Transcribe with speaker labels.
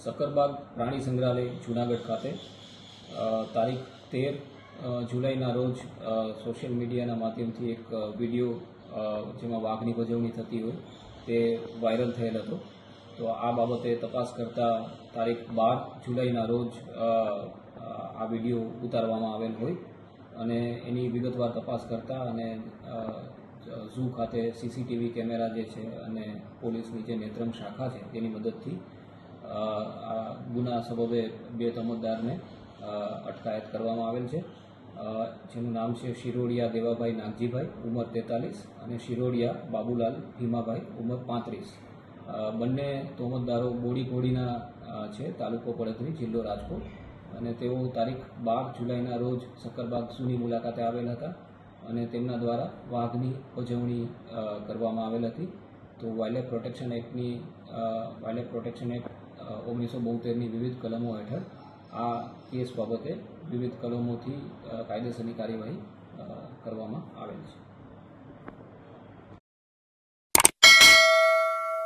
Speaker 1: સક્કરબાગ પ્રાણી સંગ્રહાલય જૂનાગઢ ખાતે તારીખ 13 જુલાઈના રોજ સોશિયલ મીડિયાના માધ્યમથી એક વિડીયો જેમાં વાઘની ભજવણી થતી હોય તે વાયરલ થયેલ હતો. તો આ બાબતે તપાસ કરતાં તારીખ 12 જુલાઈના રોજ આ વિડીયો ઉતારવામાં આવેલ હોય અને એની વિગતવાર તપાસ કરતાં અને ઝૂ ખાતે સીસીટીવી કેમેરા જે છે અને પોલીસની જે નેત્રમ શાખા છે તેની મદદથી આ ગુના સબબે 2 તમતદારને અટકાયત કરવામાં આવેલ છે, જેનું નામ છે શિરોડિયા દેવાભાઈ નાગજીભાઈ ઉંમર 43 અને શિરોડિયા બાબુલાલ ભીમાભાઈ ઉંમર 35. બંને તોમતદારો બોડીના છે, તાલુકો પડધરી, જિલ્લો રાજકોટ, અને તેઓ તારીખ 12 જુલાઈના રોજ સક્કરબાગ ઝૂની મુલાકાતે આવેલ હતા અને તેમના દ્વારા વાઘની ભજવણી કરવામાં આવેલ હતી. તો વાઇલ્ડલાઇફ પ્રોટેક્શન એક્ટ 1972ની વિવિધ કલમો હેઠળ આ કેસ બાબતે વિવિધ કલમોથી કાયદેસરની કાર્યવાહી કરવામાં આવેલ છે.